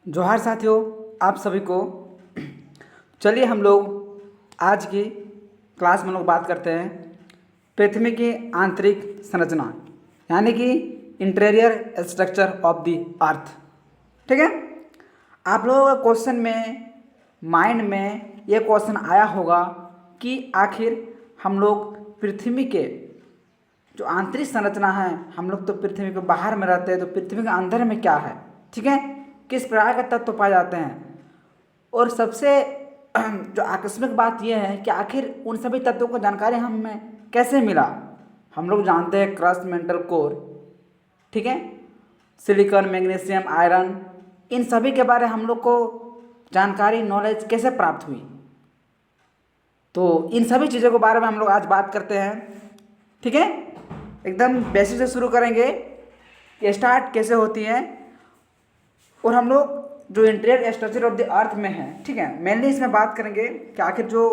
जोहार साथियों, आप सभी को। चलिए हम लोग आज की क्लास में लोग बात करते हैं पृथ्वी की आंतरिक संरचना, यानी कि interior structure of the earth. ठीक है। आप लोगों का क्वेश्चन में माइंड में ये क्वेश्चन आया होगा कि आखिर हम लोग पृथ्वी के जो आंतरिक संरचना है, हम लोग तो पृथ्वी के बाहर में रहते हैं, तो पृथ्वी के अंदर में क्या है, ठीक है, किस प्रकार के तत्व पाए जाते हैं। और सबसे जो आकस्मिक बात यह है कि आखिर उन सभी तत्वों को जानकारी हमें कैसे मिला। हम लोग जानते हैं क्रस्ट, मेंटल कोर, ठीक है, सिलिकॉन, मैग्नीशियम, आयरन, इन सभी के बारे में हम लोग को जानकारी, नॉलेज कैसे प्राप्त हुई। तो इन सभी चीज़ों के बारे में हम लोग आज बात करते हैं। ठीक है, एकदम बेसिक से शुरू करेंगे, ये स्टार्ट कैसे होती है, और हम लोग जो interior structure of the earth में है, ठीक है, मेनली इसमें बात करेंगे कि आखिर जो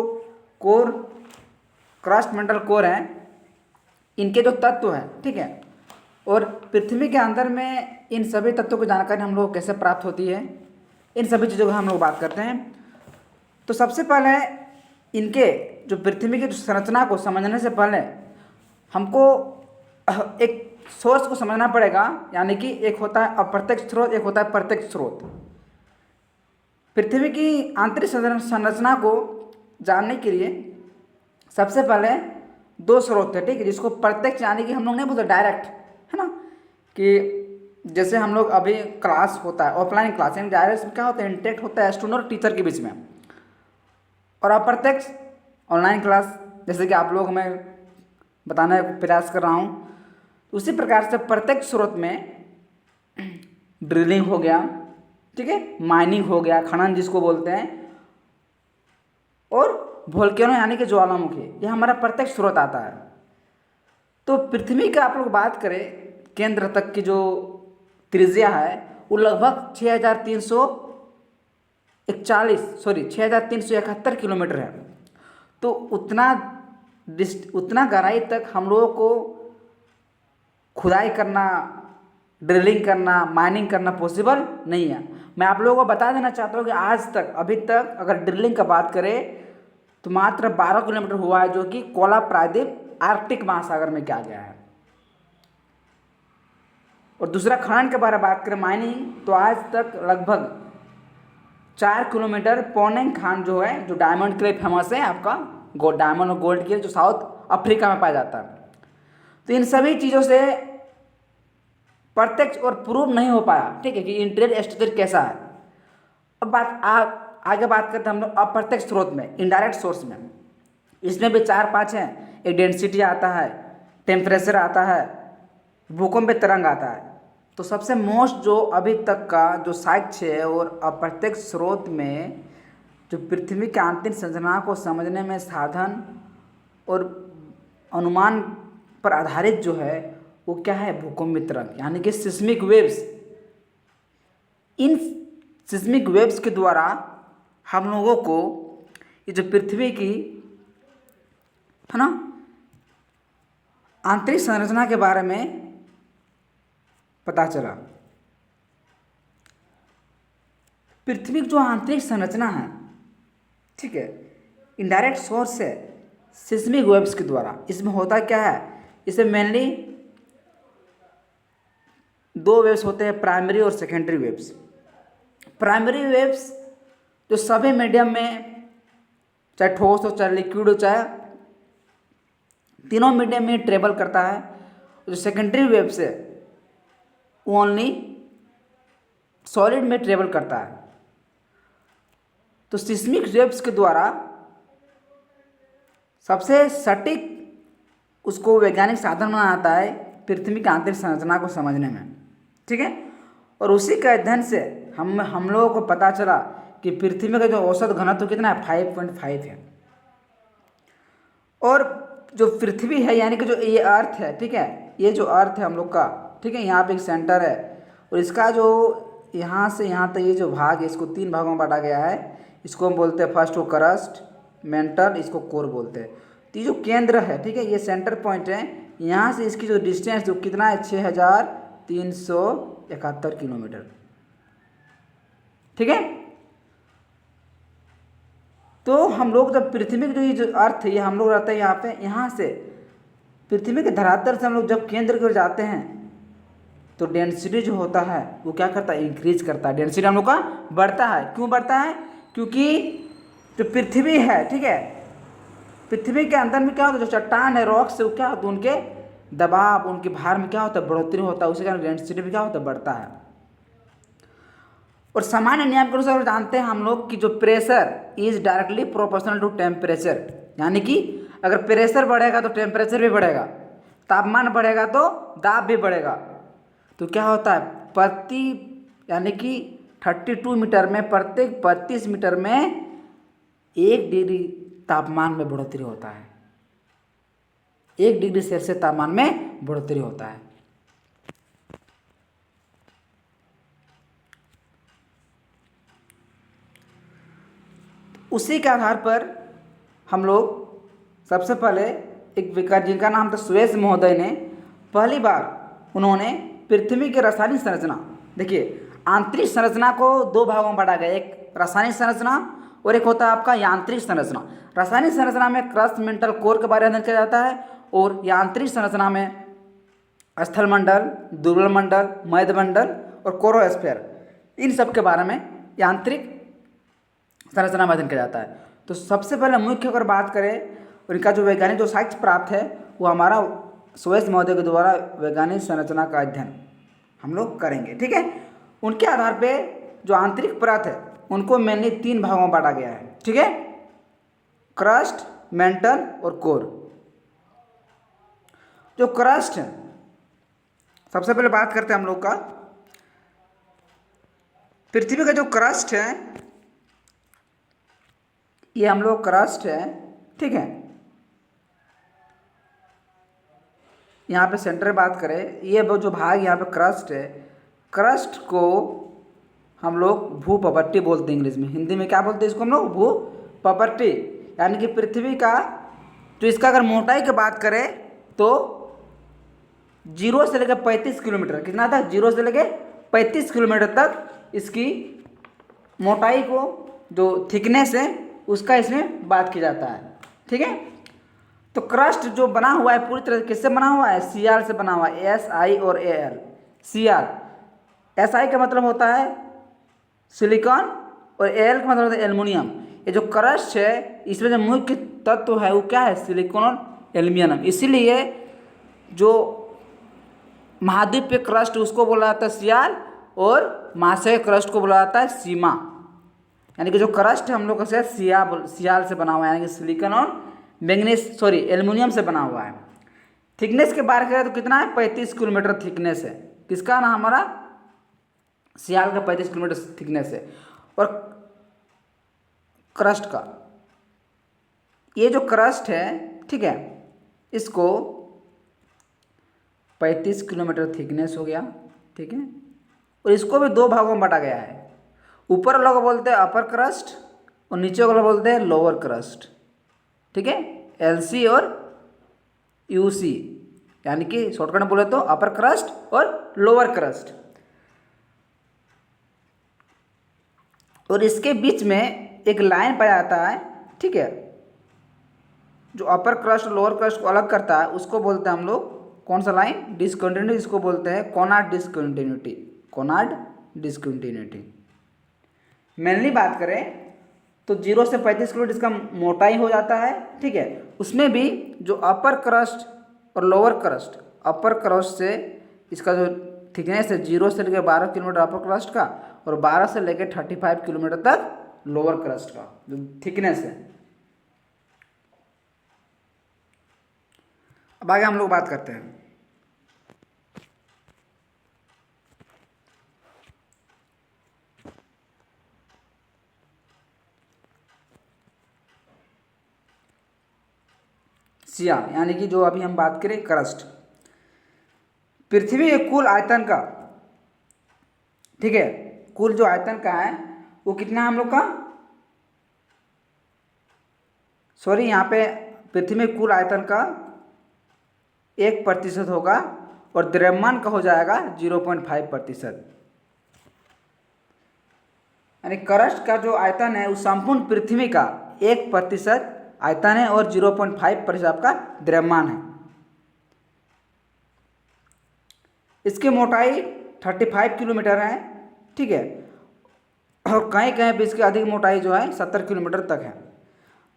कोर, क्रस्ट, मेंटल कोर हैं, इनके जो तत्व हैं, ठीक है, और पृथ्वी के अंदर में इन सभी तत्वों की जानकारी हम लोग कैसे प्राप्त होती है, इन सभी चीज़ों का हम लोग बात करते हैं। तो सबसे पहले इनके जो पृथ्वी की जो संरचना को समझने से पहले हमको एक सोर्स को समझना पड़ेगा, यानी कि एक होता है अप्रत्यक्ष स्रोत, एक होता है प्रत्यक्ष स्रोत। पृथ्वी की आंतरिक संरचना को जानने के लिए सबसे पहले दो स्रोत है, ठीक है, जिसको प्रत्यक्ष यानी कि हम लोग नहीं बोलते डायरेक्ट, है ना, कि जैसे हम लोग अभी क्लास होता है ऑफलाइन क्लास, यानी डायरेक्ट क्या होता है, इंटरेक्ट होता है स्टूडेंट और टीचर के बीच में, और अप्रत्यक्ष ऑनलाइन क्लास, जैसे कि आप लोग मैं बताने का प्रयास कर रहा हूँ। उसी प्रकार से प्रत्यक्ष स्रोत में ड्रिलिंग हो गया, ठीक है, माइनिंग हो गया, खनन जिसको बोलते हैं, और वोल्केनो यानी कि ज्वालामुखी, यह हमारा प्रत्यक्ष स्रोत आता है। तो पृथ्वी का आप लोग बात करें, केंद्र तक की जो त्रिज्या है वो लगभग 6,371 किलोमीटर है। तो उतना गहराई तक हम लोगों को खुदाई करना, ड्रिलिंग करना, माइनिंग करना पॉसिबल नहीं है। मैं आप लोगों को बता देना चाहता हूँ कि आज तक, अभी तक अगर ड्रिलिंग का बात करें तो मात्र 12 किलोमीटर हुआ है, जो कि कोला प्रायद्वीप आर्कटिक महासागर में किया गया है। और दूसरा खनन के बारे में बात करें, माइनिंग, तो आज तक लगभग 4 किलोमीटर पोनेंग खान जो है, जो डायमंड के लिए फेमस है, आपका डायमंड और गोल्ड के लिए, जो साउथ अफ्रीका में पाया जाता है। तो इन सभी चीज़ों से प्रत्यक्ष और प्रूव नहीं हो पाया, ठीक है, कि इंटीरियर स्ट्रक्चर कैसा है। अब आगे बात करते हैं हम लोग अप्रत्यक्ष स्रोत में, इनडायरेक्ट सोर्स में। इसमें भी 4-5 हैं। एक डेंसिटी आता है, टेम्परेचर आता है, भूकंप तरंग आता है। तो सबसे मोस्ट जो अभी तक का जो साक्ष्य है और अप्रत्यक्ष स्रोत में जो पृथ्वी के आंतरिक संरचना को समझने में साधन और अनुमान पर आधारित जो है वो क्या है, भूकंप तरंग, यानी कि सिस्मिक वेव्स। इन सिस्मिक वेव्स के द्वारा हम लोगों को ये जो पृथ्वी की, है ना, आंतरिक संरचना के बारे में पता चला। पृथ्वी की जो आंतरिक संरचना है, ठीक है, इनडायरेक्ट सोर्स है सिस्मिक वेव्स के द्वारा। इसमें होता क्या है, इसमें मेनली दो वेव्स होते हैं, प्राइमरी और सेकेंडरी वेव्स। प्राइमरी वेव्स जो सभी मीडियम में, चाहे ठोस हो, चाहे लिक्विड हो, चाहे तीनों मीडियम में ट्रेवल करता है। जो सेकेंडरी वेव्स है वो ओनली सॉलिड में ट्रेवल करता है। तो सिस्मिक वेव्स के द्वारा सबसे सटीक उसको वैज्ञानिक साधन बनाना आता है पृथ्वी की आंतरिक संरचना को समझने में, ठीक है। और उसी के अध्ययन से हम लोगों को पता चला कि पृथ्वी का जो औसत घनत्व कितना है, 5.5 है। और जो पृथ्वी है, यानी कि जो ये अर्थ है, ठीक है, ये जो अर्थ है हम लोग का, ठीक है, यहाँ पे एक सेंटर है, और इसका जो यहाँ से यहाँ तक ये जो भाग है, इसको 3 भागों में बांटा गया है। इसको हम बोलते हैं फर्स्ट को क्रस्ट, मेंटल, इसको कोर बोलते हैं। तो ये जो केंद्र है, ठीक है, ये सेंटर पॉइंट है, यहाँ से इसकी जो डिस्टेंस जो कितना है, 6,371 किलोमीटर। ठीक है। तो हम लोग जब पृथ्वी की जो अर्थ है, ये हम लोग रहते हैं यहाँ पे, यहाँ से पृथ्वी के धरातल से हम लोग जब केंद्र की ओर जाते हैं तो डेंसिटी जो होता है वो क्या करता है, इंक्रीज करता है। डेंसिटी हम लोग का बढ़ता है। क्यों बढ़ता है? क्योंकि जो पृथ्वी है, ठीक है, पृथ्वी के अंदर में क्या होता है, जो चट्टान है, रॉक से, वो क्या होता है, उनके दबाव, उनके भार में क्या होता है, बढ़ोतरी होता है। उसी कारण डेंसिटी भी क्या होता है, बढ़ता है। और सामान्य नियम के अनुसार जानते हैं हम लोग कि जो pressure is directly proportional to temperature, यानी कि अगर प्रेशर बढ़ेगा तो टेम्परेचर भी बढ़ेगा, तापमान बढ़ेगा तो दाब भी बढ़ेगा। तो क्या होता है, प्रति यानी कि 32 मीटर में प्रत्येक 32 मीटर में 1 डिग्री तापमान में बढ़ोतरी होता है। 1 डिग्री सेल्सियस तापमान में बढ़ोतरी होता है। उसी के आधार पर हम लोग सबसे पहले एक विज्ञानी जिनका नाम था सुएज महोदय ने, पहली बार उन्होंने पृथ्वी की रासायनिक संरचना, देखिए आंतरिक संरचना को 2 भागों में बांटा गया, एक रासायनिक संरचना और एक होता है आपका यांत्रिक संरचना। रासायनिक संरचना में क्रस्ट मेंटल कोर के बारे में अध्ययन किया जाता है, और यांत्रिक संरचना में स्थल मंडल, दुर्बल मंडल, मध्य मंडल और कोरोस्फीयर, इन सब के बारे में यांत्रिक संरचना में अध्ययन किया जाता है। तो सबसे पहले मुख्य अगर बात करें, उनका जो वैज्ञानिक जो साक्ष्य प्राप्त है वो हमारा सुएज महोदय के द्वारा वैज्ञानिक संरचना का अध्ययन हम लोग करेंगे, ठीक है। उनके आधार पे जो आंतरिक परत है उनको मेनली 3 भागों में बांटा गया है, ठीक है, क्रस्ट, मेंटल और कोर। जो क्रस्ट है, सबसे पहले बात करते हैं हम लोग का पृथ्वी का जो क्रस्ट है, ये हम लोग क्रस्ट है, ठीक है। यहाँ पे सेंटर बात करें, ये जो भाग यहाँ पे क्रस्ट है, क्रस्ट को हम लोग भूपटटी बोलते हैं इंग्लिश में। हिंदी में क्या बोलते हैं इसको हम लोग, भूपटटी। यानी कि पृथ्वी का जो इसका अगर मोटाई की बात करें तो 0 से लेकर 35 किलोमीटर, कितना था, 0 से लेकर 35 किलोमीटर तक इसकी मोटाई को, जो थिकनेस है उसका इसमें बात की जाता है, ठीक है। तो क्रस्ट जो बना हुआ है पूरी तरह किससे बना हुआ है, सीआर से बना हुआ है, SI और AL। सीआर, SI का मतलब होता है सिलिकॉन और AL का मतलब होता है एल्युमिनियम। ये जो क्रस्ट है इसमें जो मुख्य तत्व है वो क्या है, सिलिकॉन और एल्युमिनियम। इसीलिए जो महाद्वीपीय क्रस्ट उसको बोला जाता है सीआर, और महासागरीय क्रस्ट को बोला जाता है सीमा। यानी कि जो क्रस्ट है हम लोग का सीआर से बना हुआ है, यानी कि सिलिकॉन और एल्युमिनियम से बना हुआ है। थिकनेस की बात करें तो कितना है, 35 किलोमीटर थिकनेस है। किसका ना, हमारा सीआर का 35 किलोमीटर थिकनेस है। और क्रस्ट का, ये जो क्रस्ट है, ठीक है, इसको 35 किलोमीटर थिकनेस हो गया, ठीक है। और इसको भी 2 भागों में बांटा गया है। ऊपर वाला को बोलते हैं अपर क्रस्ट और नीचे वाला बोलते हैं लोअर क्रस्ट, ठीक है, LC और UC, यानी कि शॉर्टकट में बोले तो अपर क्रस्ट और लोअर क्रस्ट। और इसके बीच में एक लाइन पाया जाता है, ठीक है, जो अपर क्रस्ट और लोअर क्रस्ट को अलग करता है, उसको बोलते हैं हम लोग कौन सा लाइन, डिसकंटिन्यूटी। इसको बोलते हैं Konrad discontinuity, Konrad discontinuity. Mainly बात करें तो 0 से 35 किलोमीटर इसका मोटाई हो जाता है, ठीक है। उसमें भी जो अपर क्रस्ट और लोअर क्रस्ट, अपर क्रस्ट से इसका जो थिकनेस है 0 से लेकर 12 किलोमीटर अपर क्रस्ट का, और 12 से लेकर 35 किलोमीटर तक लोअर क्रस्ट का जो थिकनेस है। अब आगे हम लोग बात करते हैं सीआर, यानी कि जो अभी हम बात करें क्रस्ट। पृथ्वी के कुल आयतन का, ठीक है, कुल जो आयतन का है वो कितना है हम लोग का, सॉरी यहाँ पे पृथ्वी में कुल आयतन का 1% होगा और द्रव्यमान का हो जाएगा 0.5%। यानी क्रस्ट का जो आयतन है वो संपूर्ण पृथ्वी का 1% आयतन है और 0.5% आपका द्रव्यमान है। इसकी मोटाई 35 किलोमीटर है, ठीक है, और कहीं कहीं पे इसकी अधिक मोटाई जो है 70 किलोमीटर तक है।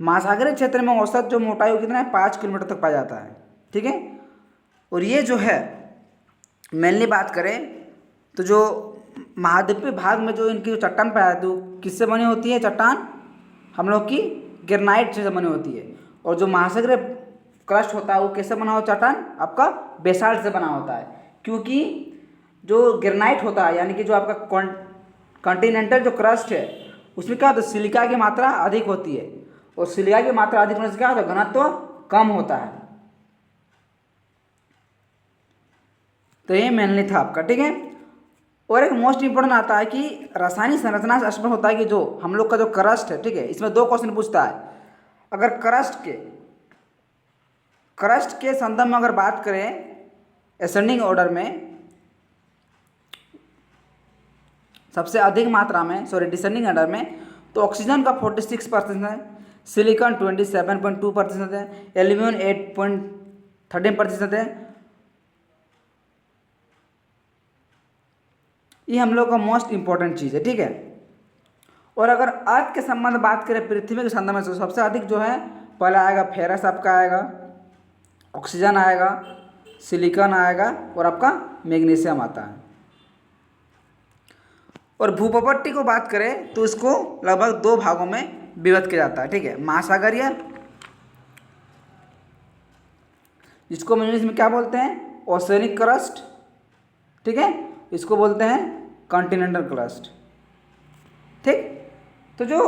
महासागरीय क्षेत्र में औसत जो मोटाई वो कितना है 5 किलोमीटर तक पाया जाता है, ठीक है। और ये जो है मेनली बात करें तो जो महाद्वीपीय भाग में जो इनकी जो चट्टान पाया जाती है वो किससे बनी होती है चट्टान, हम लोग की ग्रेनाइट से बनी होती है। और जो महासागरीय क्रस्ट होता है वो कैसे बना हुआ चट्टान आपका बेसाल्ट से बना होता है, क्योंकि जो ग्रेनाइट होता है यानी कि जो आपका कॉन्टिनेंटल जो क्रस्ट है उसमें क्या होता है सिलिका की मात्रा अधिक होती है, और सिलिका की मात्रा अधिक होने से क्या होता है घनत्व कम होता है। तो ये मेनली था आपका, ठीक है। और एक मोस्ट इंपोर्टेंट आता है कि रासायनिक संरचना से स्पष्ट होता है कि जो हम लोग का जो क्रस्ट है, ठीक है, इसमें 2 क्वेश्चन पूछता है। अगर क्रस्ट के संदर्भ में अगर बात करें असेंडिंग ऑर्डर में सबसे अधिक मात्रा में डिसेंडिंग ऑर्डर में तो ऑक्सीजन का 46% है, सिलिकॉन 27.2% है, एल्यूमिनियम 8.13% है। ये हम लोग का मोस्ट इंपॉर्टेंट चीज़ है, ठीक है। और अगर अर्थ के संबंध में बात करें पृथ्वी के संबंध में तो सबसे अधिक जो है पहला आएगा फेरस आपका आएगा, ऑक्सीजन आएगा, सिलिकॉन आएगा और आपका मैग्नीशियम आता है। और भूप्रपट्टी को बात करें तो इसको लगभग 2 भागों में विभक्त किया जाता है, ठीक है। महासागरीय, जिसको इंग्लिश में क्या बोलते हैं ओशनिक क्रस्ट, ठीक है, इसको बोलते हैं कॉन्टिनेंटल क्रस्ट, ठीक। तो जो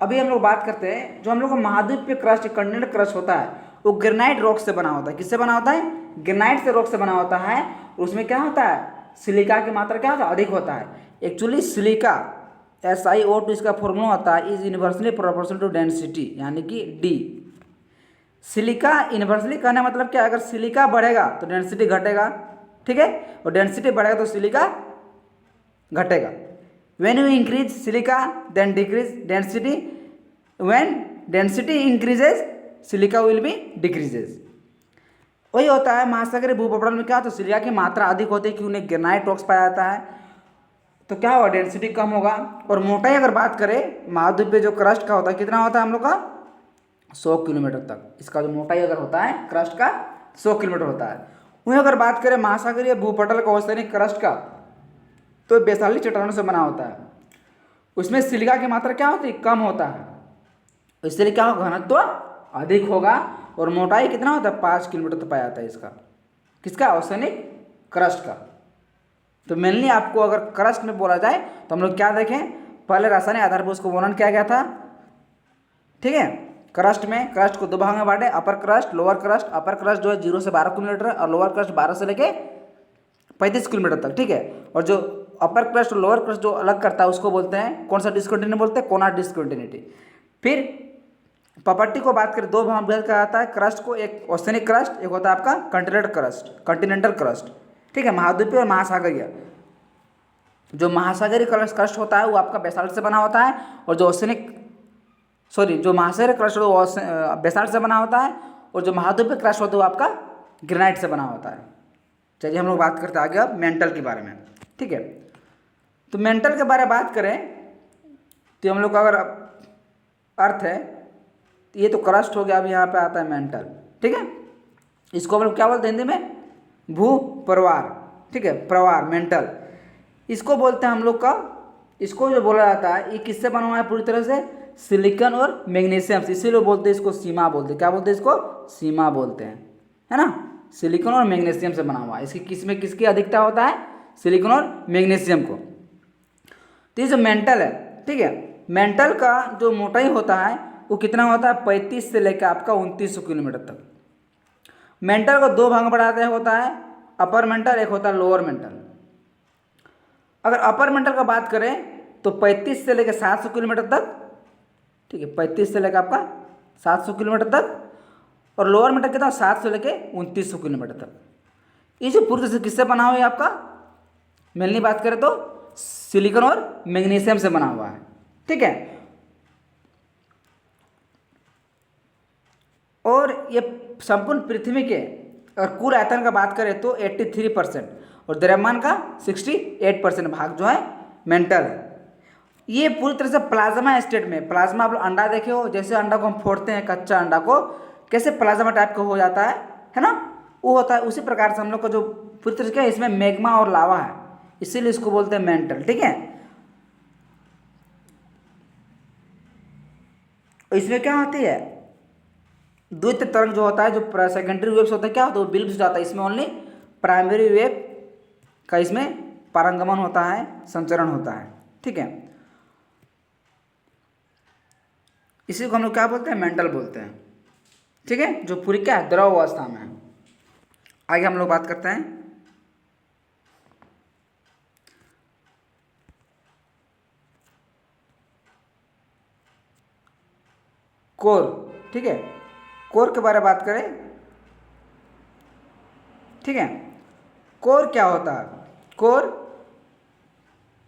अभी हम लोग बात करते हैं जो हम लोग का महाद्वीपीय क्रस्ट कॉन्टिनेंटल क्रस्ट होता है वो ग्रेनाइट रॉक से बना होता है। किससे बना होता है ग्रेनाइट से रॉक से बना होता है। और उसमें क्या होता है सिलिका की मात्रा क्या होता है अधिक होता है। एक्चुअली सिलिका SiO2 इसका फॉर्मूला होता है is inversely proportional to density यानी कि D। सिलिका इन्वर्सली कहने मतलब क्या, अगर सिलिका बढ़ेगा तो डेंसिटी घटेगा, ठीक है, और डेंसिटी बढ़ेगा तो सिलिका घटेगा। When you increase silica then decrease density, when density increases silica will be decreases. वही होता है महासागरीय भूप्रपटल में क्या होता है सिलिका की मात्रा अधिक होती है क्योंकि उन्हें ग्रेनाइट रॉक्स पाया जाता है, तो क्या होगा डेंसिटी कम होगा। और मोटाई अगर बात करें महाद्वीपीय जो क्रस्ट का होता है कितना होता है हम लोग का 100 किलोमीटर तक। इसका जो मोटाई अगर होता है क्रस्ट का 100 किलोमीटर होता है। वहीं अगर बात करें महासागरीय भूपटल का ओशनिक क्रस्ट का तो बेसाल्टिक चट्टानों से बना होता है। उसमें सिलिका की मात्रा क्या होती है कम होता है, इसलिए क्या होगा घनत्व अधिक होगा। और मोटाई कितना होता है 5 किलोमीटर तक पाया जाता है इसका, किसका ओशनिक क्रस्ट का। तो मेनली आपको अगर क्रस्ट में बोला जाए तो हम लोग क्या देखें पहले रासायनिक आधार पर उसको वर्णन किया गया था, ठीक है। क्रस्ट में क्रस्ट को 2 भाग में बांटे, अपर क्रस्ट लोअर क्रस्ट। अपर क्रस्ट जो है 0 से 12 किलोमीटर और लोअर क्रस्ट 12 से लेके 35 किलोमीटर तक, ठीक है। और जो अपर क्रस्ट और लोअर क्रस्ट जो अलग करता है उसको बोलते हैं कौन सा डिस्कंटिन्यूटी बोलते हैं कोना डिस्कंटिन्यूटी। फिर प्रॉपर्टी को बात करें 2 भाग में कहा जाता है क्रस्ट को, एक ओशनिक क्रस्ट, एक होता है आपका कॉन्टिनेंटल क्रस्ट, ठीक है, महाद्वीपीय और महासागरीय। जो महासागरीय क्रस्ट होता है वो आपका बेसाल्ट से बना होता है और जो जो महासागरीय क्रस्ट वो बेसाल्ट से बना होता है और जो महाद्वीपीय क्रस्ट होता है वो आपका ग्रेनाइट से बना होता है। चलिए हम लोग बात करते हैं आगे अब मेंटल के बारे में, ठीक है। तो मेंटल के बारे में बात करें तो हम लोग का अगर अर्थ है तो ये तो क्रस्ट हो गया, अब यहाँ पे आता है मेंटल, ठीक है। इसको हम लोग क्या बोलते हैं हिंदी में भू प्रवार, ठीक है, प्रवार मेंटल इसको बोलते हैं हम लोग का। इसको जो बोला जाता है ये किससे बना हुआ है पूरी तरह से सिलिकॉन और मैग्नीशियम से, इसीलिए बोलते हैं इसको सीमा बोलते हैं। क्या बोलते हैं इसको सीमा बोलते हैं, है ना। सिलिकॉन और मैग्नीशियम से बना हुआ है। इसकी किसमें किसकी अधिकता होता है सिलिकॉन और मैग्नीशियम को। तो ये जो मेंटल है, ठीक है, मेंटल का जो मोटाई होता है वो कितना होता है 35 से लेकर आपका 2900 किलोमीटर तक। मेंटल को 2 भाग में बढ़ाते होता है अपर मेंटल, एक होता है लोअर मेंटल। अगर अपर मेंटल का बात करें तो 35 से लेकर 700 किलोमीटर तक, ठीक है, 35 से लेकर आपका 700 किलोमीटर तक। और लोअर मेंटल कितना 700 से लेकर 2900 किलोमीटर तक। ये जो पूरी तरह से किससे बना हुआ है आपका मेनली बात करें तो सिलिकॉन और मैग्नीशियम से बना हुआ है, ठीक है। और ये संपूर्ण पृथ्वी के अगर कुल आयतन का बात करें तो 83% और द्रव्यमान का 68% भाग जो है मेंटल है। ये पूरी तरह से प्लाज्मा स्टेट में, प्लाज्मा आप लोग अंडा देखे हो, जैसे अंडा को हम फोड़ते हैं कच्चा अंडा को, कैसे प्लाज्मा टाइप का हो जाता है ना, वो होता है। उसी प्रकार से हम लोग का जो पूरी तरह से क्या है, इसमें मैग्मा और लावा है, इसीलिए इसको बोलते हैं मेंटल। ठीक है। इसमें क्या होती है, द्वितीय तरंग जो होता है, जो सेकेंडरी वेव्स होता है, क्या होता है, वो विलुप्त हो जाता है। इसमें ओनली प्राइमरी वेव का इसमें पारंगमन होता है, संचरण होता है। ठीक है। इसी को हम लोग क्या बोलते हैं, मेंटल बोलते हैं। ठीक है, जो पूरी क्या है, द्रव अवस्था में है। आगे हम लोग बात करते हैं कोर। ठीक है, कोर के बारे में बात करें। ठीक है, कोर क्या होता है, कोर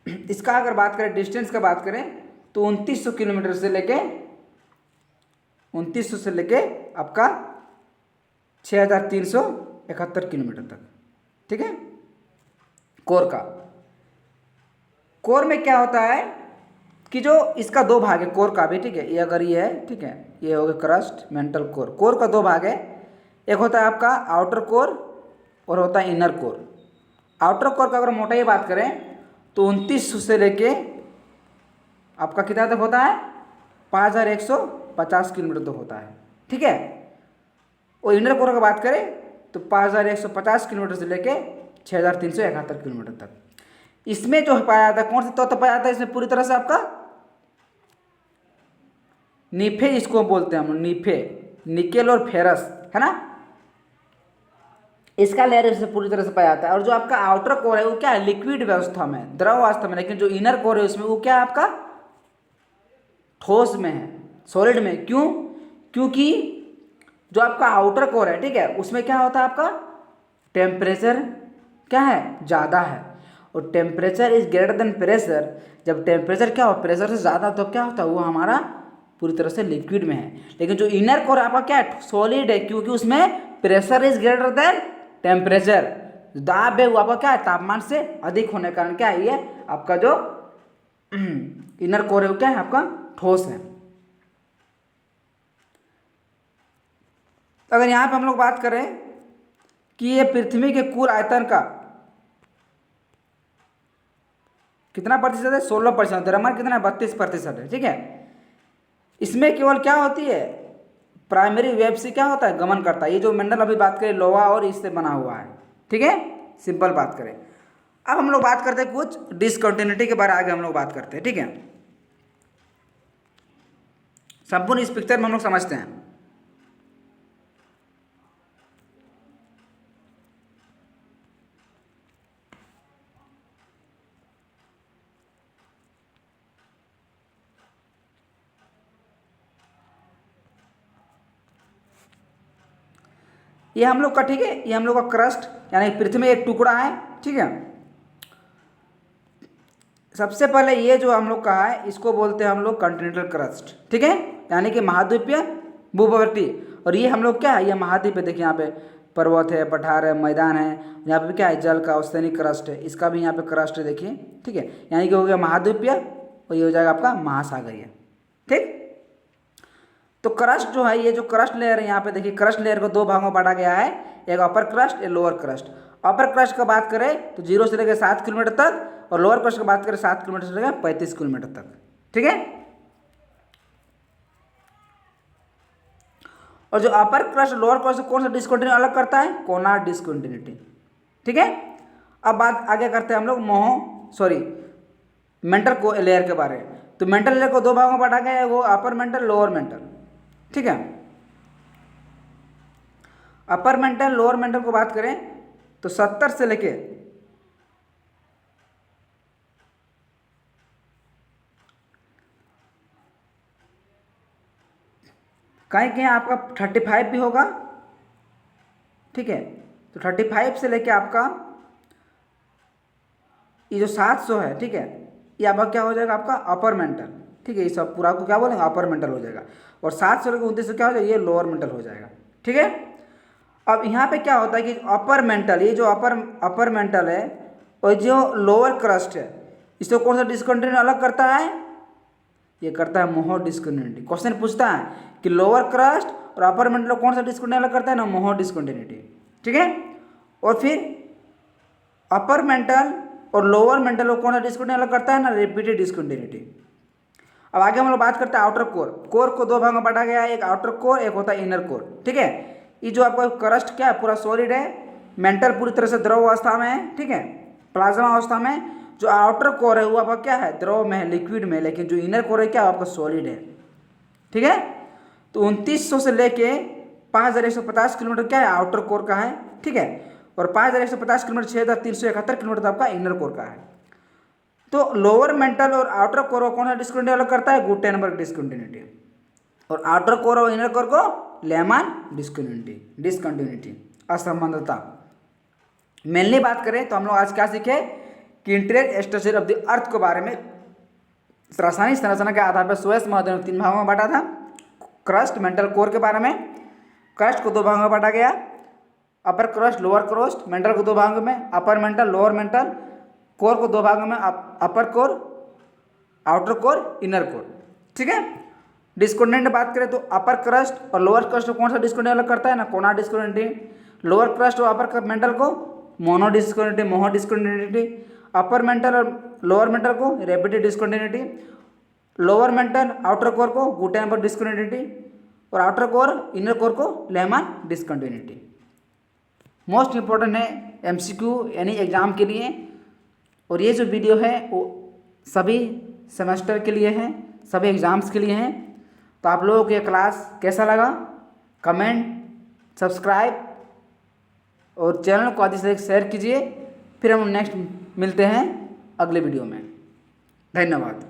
इसका अगर बात करें, डिस्टेंस का बात करें तो 2900 किलोमीटर से लेके 2900 से लेके आपका 6371 किलोमीटर तक। ठीक है, कोर का, कोर में क्या होता है कि जो इसका दो भाग है कोर का भी। ठीक है, ये अगर ये है, ठीक है, ये हो गया क्रस्ट, मेंटल कोर। कोर का दो भाग है, एक होता है आपका आउटर कोर और होता है इनर कोर। आउटर कोर का अगर मोटाई बात करें तो 2900 से लेके आपका कितना तक होता है, 5150 किलोमीटर तक होता है। ठीक है, और इनर कोर का बात करें तो 5150 किलोमीटर से लेके 6371 किलोमीटर तक। इसमें जो पाया जाता है, कौन सा तत्व पाया जाता है इसमें पूरी तरह से, आपका निफे, इसको बोलते हैं हम निफे, निकेल और फेरस, है ना, इसका लेयर इससे पूरी तरह से पाया जाता है। और जो आपका आउटर कोर है वो क्या है, लिक्विड व्यवस्था में, द्रव अवस्था में। लेकिन जो इनर कोर है उसमें वो क्या है, आपका ठोस में है, सॉलिड में। क्यों, क्योंकि जो आपका आउटर कोर है, ठीक है, उसमें क्या होता है, आपका टेम्परेचर क्या है, ज़्यादा है। और temperature is greater than pressure. जब टेम्परेचर क्या हो, प्रेशर से ज़्यादा, तो क्या होता है, वो हमारा पूरी तरह से लिक्विड में है। लेकिन जो इनर कोर आपका क्या है, सॉलिड है, क्योंकि उसमें pressure is greater than temperature. दाब है वो आपका क्या है, तापमान से अधिक होने के कारण क्या है, ये आपका जो इनर कोर है वो क्या है, आपका ठोस है। अगर यहाँ पे हम लोग बात करें कि ये पृथ्वी के कुल आयतन का कितना प्रतिशत है, 16%। द्रव्यमान कितना है, 32% है। ठीक है, इसमें केवल क्या होती है, प्राइमरी वेव से क्या होता है, गमन करता है। ये जो मंडल अभी बात करें लोहा और इससे बना हुआ है। ठीक है, सिंपल बात करें। अब हम लोग बात करते हैं कुछ डिसकंटिन्यूटी के बारे में, आगे हम लोग बात करते हैं। ठीक है, संपूर्ण इस पिक्चर में हम लोग समझते हैं। ये हम लोग का, ठीक है, ये हम लोग का क्रस्ट यानी पृथ्वी में एक टुकड़ा है। ठीक है, सबसे पहले ये जो हम लोग का है इसको बोलते हैं हम लोग कॉन्टिनेंटल क्रस्ट। ठीक है, यानी कि महाद्वीपीय भूप्रवृत्ति। और ये हम लोग क्या है, ये महाद्वीप है। देखिए यहाँ पे पर्वत है, पठार है, मैदान है, यहाँ पे क्या है, जल का औसैनिक क्रस्ट है, इसका भी यहाँ पे क्रस्ट है। देखिए, ठीक है, यानी कि हो गया महाद्वीपीय और ये हो जाएगा आपका महासागरीय। ठीक, तो क्रस्ट जो है, ये जो क्रस्ट लेयर है यहाँ पे देखिए, क्रस्ट लेयर को दो भागों में बांटा गया है, एक अपर क्रस्ट, एक लोअर क्रस्ट। अपर क्रस्ट का बात करें तो 0 से लेकर 7 किलोमीटर तक, और लोअर क्रस्ट की बात करें 7 किलोमीटर से लेकर 35 किलोमीटर तक। ठीक है, और जो अपर क्रस्ट लोअर क्रस्ट कौन सा डिस्कंटिन्यूटी अलग करता है, कोनार डिस्कंटिन्यूटी। ठीक है, अब बात आगे करते हैं हम लोग मेंटल को लेयर के बारे में। तो मेंटल लेयर को दो भागों में बांटा गया है, वो अपर मेंटल, लोअर मेंटल। ठीक है, अपर मेंटल लोअर मेंटल को बात करें तो 70 से लेके कहीं कहीं आपका 35 भी होगा। ठीक है, तो 35 से लेके आपका ये जो 700 है, ठीक है, ये आपका क्या हो जाएगा, आपका अपर मेंटल। ठीक है, ये सब पूरा को क्या बोलेंगे, अपर मेंटल हो जाएगा। और 7 से लेकर 29 क्या हो जाएगा, ये लोअर मेंटल हो जाएगा। ठीक है, अब यहाँ पे क्या होता है कि अपर मेंटल, ये जो अपर मेंटल है और जो लोअर क्रस्ट है, इसको कौन सा डिस्कंटिन्यूटी अलग करता है, ये करता है मोहो डिस्कंटिन्यूटी। क्वेश्चन पूछता है कि लोअर क्रस्ट और अपर मेंटल कौन सा डिस्कंटिन्यूटी अलग करता है ना, मोहो डिस्कंटिन्यूटी। ठीक है, और फिर अपर मेंटल और लोअर मेंटल को कौन सा डिस्कंटिन्यूटी अलग करता है ना, रिपीटेड डिस्कंटिन्यूटी। अब आगे हम लोग बात करते हैं आउटर कोर। कोर को 2 भाग में बांटा गया है, एक आउटर कोर, एक होता है इनर कोर। ठीक है, ये जो आपका क्रस्ट क्या है, पूरा सॉलिड है, मेंटल पूरी तरह से द्रव अवस्था में है। ठीक है, प्लाज्मा अवस्था में। जो आउटर कोर है वो आपका क्या है, द्रव में है, लिक्विड में, लेकिन जो इनर कोर है क्या, आपका सॉलिड है। ठीक है, तो 2900 से लेके 5150 किलोमीटर क्या है, आउटर कोर का है। ठीक है, और 5150 किलोमीटर 6371 किलोमीटर आपका इनर कोर का है। तो लोअर मेंटल और आउटर कोर को कौन सा डिस्कंटिन्यूटी अलग करता है, गुटेनबर्ग डिस्कंटिन्यूटी। और आउटर कोर और इनर कोर को लेमन डिस्कंटिन्यूटी, असंबंधता। मेनली बात करें तो हम लोग आज क्या सीखे कि interior structure of the earth के बारे में, रासायनिक संरचना के आधार पर सोएस महोदय ने 3 भागों में बांटा था। क्रस्ट, मेंटल कोर के बारे में, क्रस्ट को 2 भागों में बांटा गया, upper crust, lower crust, mantle को 2 भागों में, upper mantle, lower mantle, core को 2 भागों में, upper core, outer core, inner core. ठीक है, डिस्कंटिन्यूटी बात करें तो अपर क्रस्ट और लोअर क्रस्ट को कौन सा डिस्कंटिन्यूटी अलग करता है ना, कोना डिस्कंटिन्यूटी। लोअर क्रस्ट और अपर मेंटल को mono discontinuity, Moho discontinuity. Upper mantle और लोअर मेंटल को repeated discontinuity. Lower mantle, outer core को गुटेनबर्ग डिस्कंटिन्यूटी, और आउटर कोर, इनर कोर को लेमन डिस्कंटिन्यूटी। मोस्ट इंपॉर्टेंट है एमसीक्यू यानी एग्जाम के लिए। और ये जो वीडियो है वो सभी सेमेस्टर के लिए है, सभी एग्ज़ाम्स के लिए हैं। तो आप लोगों को ये क्लास कैसा लगा, कमेंट, सब्सक्राइब और चैनल को अधिक से अधिक शेयर कीजिए। फिर हम नेक्स्ट मिलते हैं अगले वीडियो में। धन्यवाद।